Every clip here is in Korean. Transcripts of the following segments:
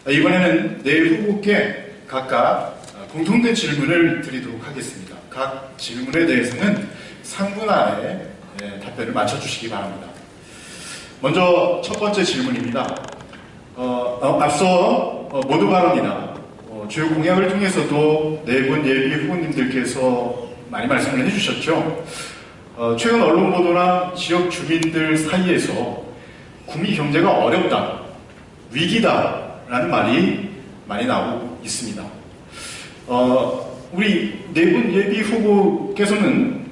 이번에는 네 후보께 각각 공통된 질문을 드리도록 하겠습니다. 각 질문에 대해서는 3분 안에 답변을 맞춰주시기 바랍니다. 먼저 첫 번째 질문입니다. 앞서 모두 발언이나 주요 공약을 통해서도 네 분 예비 후보님들께서 많이 말씀을 해주셨죠. 최근 언론 보도나 지역 주민들 사이에서 구미 경제가 어렵다, 위기다라는 말이 많이 나오고 있습니다. 우리 네 분 예비 후보께서는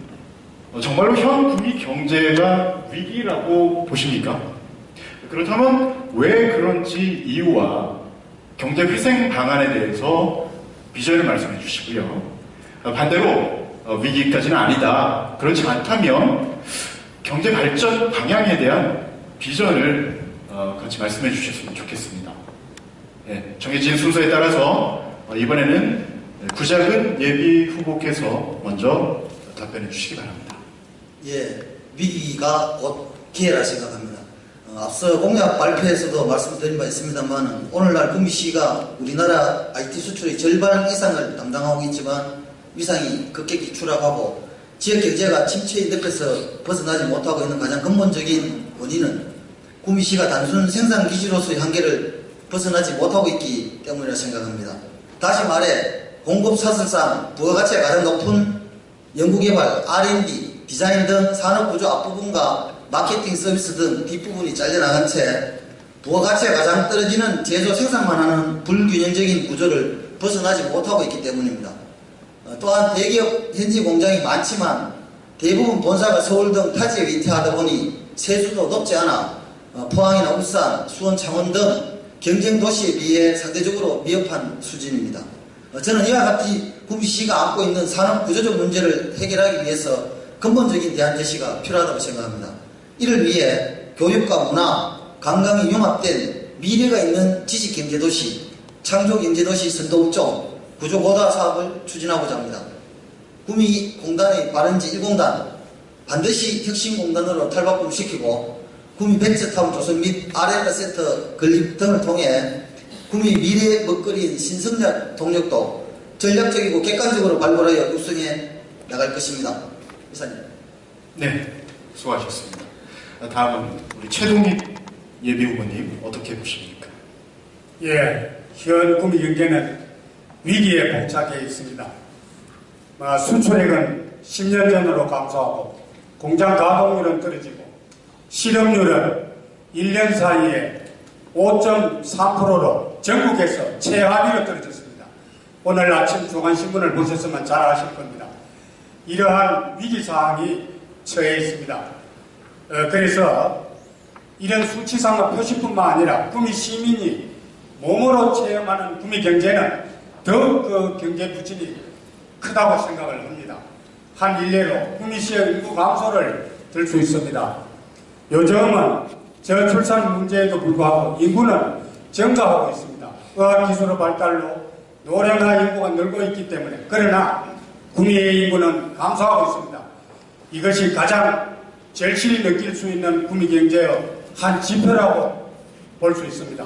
정말로 현 구미 경제가 위기라고 보십니까? 그렇다면 왜 그런지 이유와 경제 회생 방안에 대해서 비전을 말씀해 주시고요. 반대로 위기까지는 아니다, 그렇지 않다면 경제 발전 방향에 대한 비전을 같이 말씀해 주셨으면 좋겠습니다. 정해진 순서에 따라서 이번에는 구작은 예비 후보께서 먼저 답변해 주시기 바랍니다. 위기가 곧 기회라 생각합니다. 앞서 공약 발표에서도 말씀드린 바 있습니다만, 오늘날 구미시가 우리나라 IT 수출의 절반 이상을 담당하고 있지만 위상이 급격히 추락하고 지역 경제가 침체의 늪에서 벗어나지 못하고 있는 가장 근본적인 원인은 구미시가 단순 생산 기지로서의 한계를 벗어나지 못하고 있기 때문이라 생각합니다. 다시 말해 공급 사슬상 부가가치가 가장 높은 연구개발, R&D, 디자인 등 산업구조 앞부분과 마케팅 서비스 등 뒷부분이 잘려나간 채 부가가치가 가장 떨어지는 제조 생산만 하는 불균형적인 구조를 벗어나지 못하고 있기 때문입니다. 또한 대기업 현지 공장이 많지만 대부분 본사가 서울 등 타지에 위치하다 보니 세수도 높지 않아 포항이나 울산, 수원, 창원 등 경쟁 도시에 비해 상대적으로 미흡한 수준입니다. 저는 이와 같이 구미시가 안고 있는 산업 구조적 문제를 해결하기 위해서 근본적인 대안 제시가 필요하다고 생각합니다. 이를 위해 교육과 문화, 관광이 융합된 미래가 있는 지식경제도시, 창조경제도시 선도업종, 구조고도화 사업을 추진하고자 합니다. 구미공단의 바른지 1공단, 반드시 혁신공단으로 탈바꿈시키고 구미 벤처타운 조성 및 R&D 센터 건립 등을 통해 구미 미래 먹거리인 신성장 동력도 전략적이고 객관적으로 발굴하여 육성해 나갈 것입니다. 이사님. 네, 수고하셨습니다. 다음은 우리 최동익 예비 후보님 어떻게 보십니까? 현 구미 경제는 위기에 봉착해 있습니다. 수출액은 10년 전으로 감소하고 공장 가동률은 떨어지고 실업률은 1년 사이에 5.3%로 전국에서 최하위로 떨어졌습니다. 오늘 아침 중앙신문을 보셨으면 잘 아실 겁니다. 이러한 위기사항이 처해 있습니다. 그래서 이런 수치상의 표시뿐만 아니라 구미 시민이 몸으로 체험하는 구미 경제는 더욱 그 경제 부진이 크다고 생각을 합니다. 한 일례로 구미시의 인구 감소를 들 수 있습니다. 요즘은 저출산 문제에도 불구하고 인구는 증가하고 있습니다. 의학기술의 발달로 노령화 인구가 늘고 있기 때문에, 그러나 구미의 인구는 감소하고 있습니다. 이것이 가장 절실히 느낄 수 있는 구미 경제의 한 지표라고 볼 수 있습니다.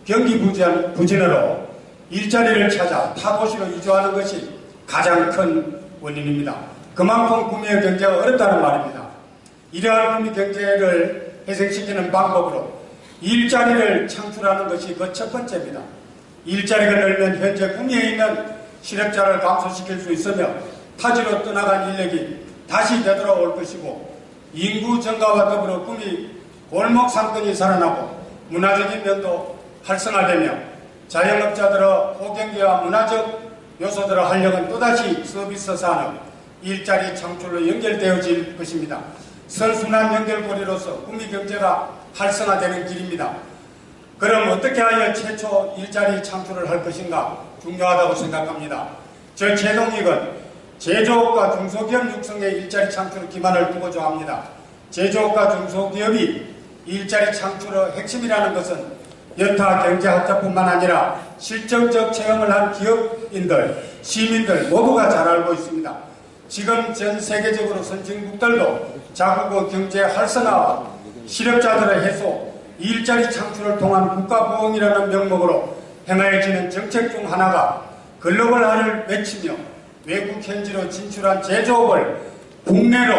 경기 부진으로 일자리를 찾아 타도시로 이주하는 것이 가장 큰 원인입니다. 그만큼 구미의 경제가 어렵다는 말입니다. 이러한 구미 경제를 회생시키는 방법으로 일자리를 창출하는 것이 그 첫 번째입니다. 일자리가 늘면 현재 구미에 있는 실업자를 감소시킬 수 있으며 타지로 떠나간 인력이 다시 되돌아올 것이고, 인구 증가와 더불어 구미 골목 상권이 살아나고 문화적인 면도 활성화되며 자영업자들의 호경제와 문화적 요소들의 활력은 또다시 서비스 산업, 일자리 창출로 연결되어질 것입니다. 선순환 연결고리로서 구미 경제가 활성화되는 길입니다. 그럼 어떻게 하여 최초 일자리 창출을 할 것인가 중요하다고 생각합니다. 저 최동익은 제조업과 중소기업 육성의 일자리 창출 기반을 두고자 합니다. 제조업과 중소기업이 일자리 창출의 핵심이라는 것은 여타 경제학자뿐만 아니라 실정적 체험을 한 기업인들, 시민들 모두가 잘 알고 있습니다. 지금 전 세계적으로 선진국들도 자국의 경제 활성화와 실업자들의 해소, 일자리 창출을 통한 국가부흥이라는 명목으로 행해지는 정책 중 하나가 글로벌화를 외치며 외국 현지로 진출한 제조업을 국내로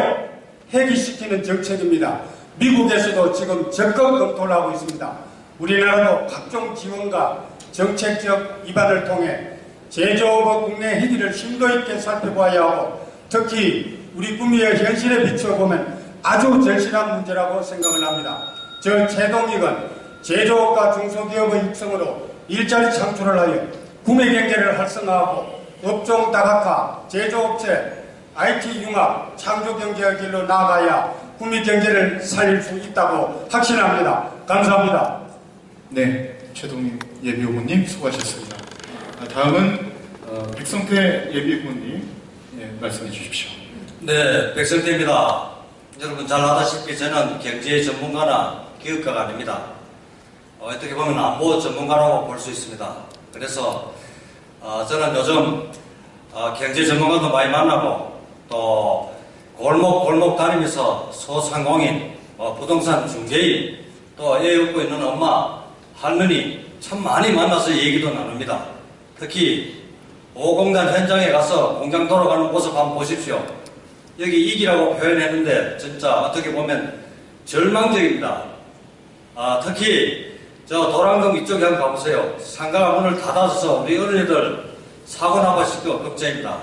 해기시키는 정책입니다. 미국에서도 지금 적극 검토를 하고 있습니다. 우리나라도 각종 지원과 정책적 입안을 통해 제조업의 국내 해기를 심도 있게 살펴봐야 하고, 특히 우리 구미의 현실에 비춰보면 아주 절실한 문제라고 생각을 합니다. 저 제동익은 제조업과 중소기업의 육성으로 일자리 창출을 하여 구매 경제를 활성화하고 업종 다각화, 제조업체, IT 융합, 창조 경제의 길로 나아가야 구미 경제를 살릴 수 있다고 확신합니다. 감사합니다. 네, 최동희 예비후보님 수고하셨습니다. 다음은 백성태 예비후보님 말씀해 주십시오. 네, 백성태입니다. 여러분 잘 아다시피 저는 경제 전문가나 기업가가 아닙니다. 어떻게 보면 안보 전문가라고 볼 수 있습니다. 그래서 저는 요즘 경제 전문가도 많이 만나고 또 골목 다니면서 소상공인, 부동산 중개인, 또 애 얻고 있는 엄마, 할머니 참 많이 만나서 얘기도 나눕니다. 특히 보공단 현장에 가서 공장 돌아가는 모습 한번 보십시오. 여기 이기라고 표현했는데 진짜 어떻게 보면 절망적입니다. 특히 저 도랑동 이쪽에 한번 가보세요. 상가가 문을 닫아서 우리 어린이들 사고 나발시켜 걱정입니다.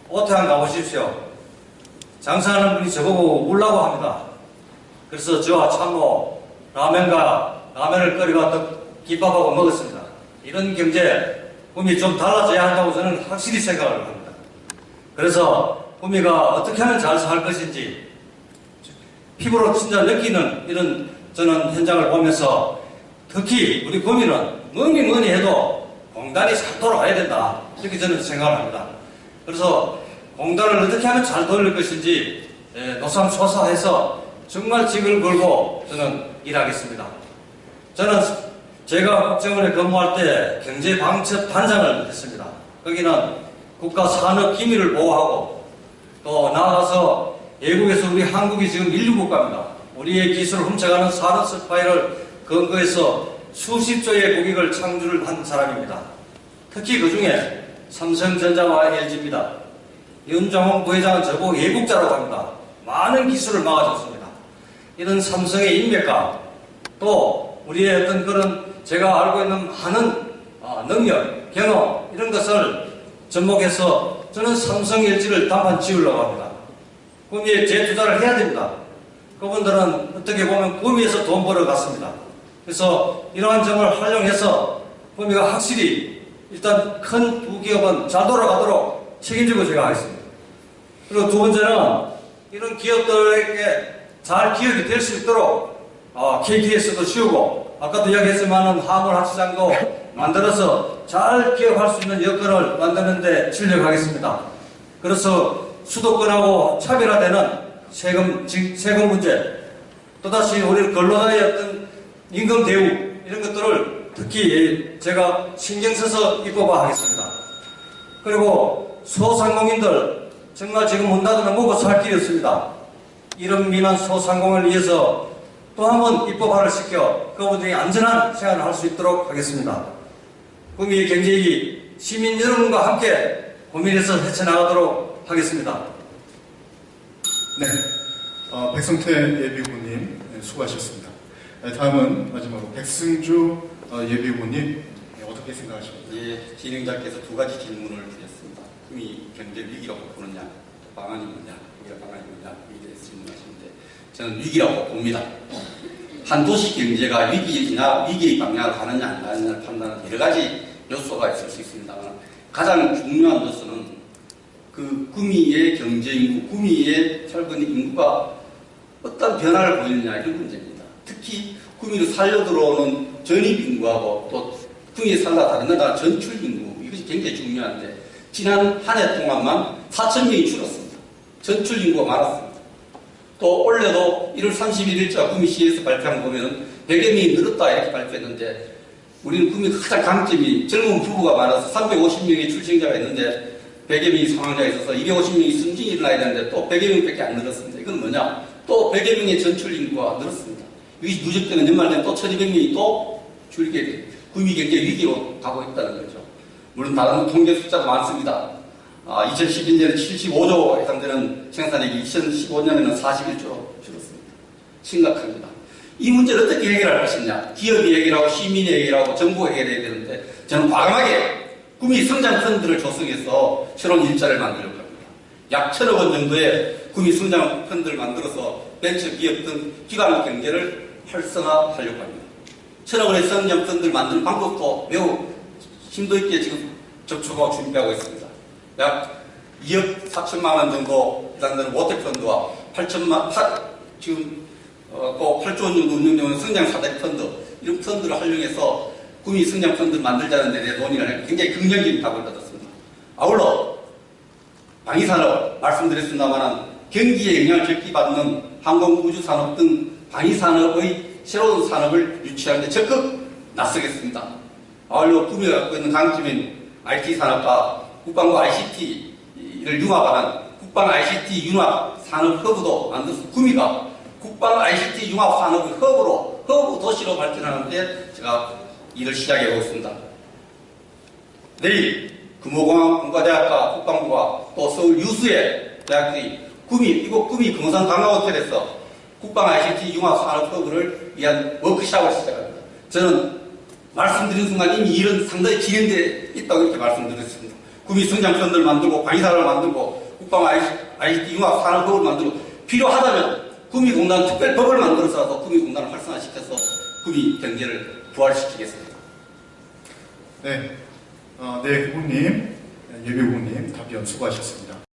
오태한 가보십시오. 장사하는 분이 저보고 울라고 합니다. 그래서 저와 참모 라면을 끓여가 김밥하고 먹었습니다. 이런 경제 꿈이 좀 달라져야 한다고 저는 확실히 생각을 합니다. 그래서 구미가 어떻게 하면 잘 살 것인지 피부로 진짜 느끼는 이런 저는 현장을 보면서 특히 우리 구미는 뭐니 해도 공단이 잘 돌아가야 된다. 이렇게 저는 생각을 합니다. 그래서 공단을 어떻게 하면 잘 돌릴 것인지 노삼소사해서 정말 직을 걸고 저는 일하겠습니다. 저는 제가 국정원에 근무할 때 경제방첩단장을 했습니다. 거기는 국가 산업 기밀을 보호하고 또 나아가서 외국에서 우리 한국이 지금 인류국가입니다. 우리의 기술을 훔쳐가는 산업 스파이를 근거해서 수십조의 고객을 창출을 한 사람입니다. 특히 그 중에 삼성전자와 LG입니다. 윤정홍 부회장은 저보고 외국자라고 합니다. 많은 기술을 막아줬습니다. 이런 삼성의 인맥과 또 우리의 어떤 그런 제가 알고 있는 많은 능력, 경험 이런 것을 접목해서 저는 삼성 LG를 단판 지으려고 합니다. 구미에 재투자를 해야 됩니다. 그분들은 어떻게 보면 구미에서 돈 벌어갔습니다. 그래서 이러한 점을 활용해서 구미가 확실히 일단 큰 두 기업은 잘 돌아가도록 책임지고 제가 하겠습니다. 그리고 두 번째는 이런 기업들에게 잘 기업이 될 수 있도록 KTS도 씌우고 아까도 이야기했지만은 화물학시장도 만들어서 잘 기업할 수 있는 여건을 만드는 데 진력하겠습니다. 그래서 수도권하고 차별화되는 세금 문제, 또다시 우리 근로자의 어떤 임금 대우 이런 것들을 특히 제가 신경 써서 입법화 하겠습니다. 그리고 소상공인들 정말 지금 문 닫으면 먹고 살 길이 없습니다. 이런 민원 소상공인을 위해서 또 한 번 입법화를 시켜 그분들이 안전한 생활을 할 수 있도록 하겠습니다. 구미의 경제익이 시민 여러분과 함께 고민해서 헤쳐나가도록 하겠습니다. 네, 백성태 예비후보님 수고하셨습니다. 다음은 마지막으로 백승주 예비후보님 어떻게 생각하십니까? 예, 진행자께서 두 가지 질문을 드렸습니다. 구미 경제 위기라고 보느냐, 방안이 뭐냐, 방안이 뭐냐, 위기에 대해서 질문하시는데 저는 위기라고 봅니다. 한 도시 경제가 위기나 위기의 방향을 가느냐 안 가느냐를 판단하는 여러 가지 요소가 있을 수 있습니다만 가장 중요한 요소는 그 구미의 경제 인구, 구미의 살고 있는 인구가 어떤 변화를 보이느냐 이런 문제입니다. 특히 구미로 살려 들어오는 전입 인구하고 또 구미에 살다 다른 나라 전출 인구 이것이 굉장히 중요한데 지난 한 해 동안만 4,000명이 줄었습니다. 전출 인구가 많았습니다. 또 올해도 1월 31일자 구미시에서 발표한 거 보면 100여 명이 늘었다 이렇게 발표했는데 우리는 구미 가장 강점이 젊은 부부가 많아서 350명의 출생자가 있는데 100여 명이 사망자가 있어서 250명이 승진이 일어나야 되는데 또 100여 명밖에 안 늘었습니다. 이건 뭐냐? 또 100여 명의 전출 인구가 늘었습니다. 이것이 누적되면 연말 되면 또 1200명이 또 줄게 돼요. 구미 경제 위기로 가고 있다는 거죠. 물론 다른 통계 숫자도 많습니다. 2012년에 75조 해당되는 생산액이 2015년에는 41조로 줄었습니다. 심각합니다. 이 문제를 어떻게 해결할 것이냐? 기업이 해결하고 시민이 해결하고 정부가 해결해야 되는데 저는 과감하게 구미 성장 펀드를 조성해서 새로운 일자리를 만들려고 합니다. 약 1,000억 원 정도의 구미 성장 펀드를 만들어서 벤처 기업 등 기관 경제를 활성화하려고 합니다. 1,000억 원의 성장 펀드를 만드는 방법도 매우 심도 있게 지금 접촉하고 준비하고 있습니다. 약 2억 4천만 원 정도 해당되는 모태펀드와 8조 원 정도 운영되는 성장 4대 펀드, 이런 펀드를 활용해서 구미 성장 펀드를 만들자는 데 대해 논의를 굉장히 긍정적인 답을 받았습니다. 아울러 방위산업 말씀드렸습니다만 경기에 영향을 적게 받는 항공우주산업 등 방위산업의 새로운 산업을 유치하는 데 적극 나서겠습니다. 아울러 구미가 갖고 있는 강점인 IT 산업과 국방부 ICT를 융합하는 국방 ICT 융합 산업 허브도 만들어서 구미가 국방 ICT 융합 산업의 허브 도시로 발전하는데 제가 일을 시작해 보겠습니다. 내일 금호공항 공과대학과 국방부가 또 서울 유수의 대학들이 이곳 구미 금호산 강화호텔에서 국방 ICT 융합 산업 허브를 위한 워크숍을 시작합니다. 저는 말씀드린 순간 이미 일은 상당히 진행되어 있다고 이렇게 말씀드렸습니다. 구미 성장 펀드를 만들고 방위산업을 만들고 국방 ICT 융합 산업 허브를 만들고 필요하다면 구미공단 특별법을 만들어서 구미공단을 활성화시켜서 구미 경제를 부활시키겠습니다. 네, 후보님, 예비 후보님 답변 수고하셨습니다.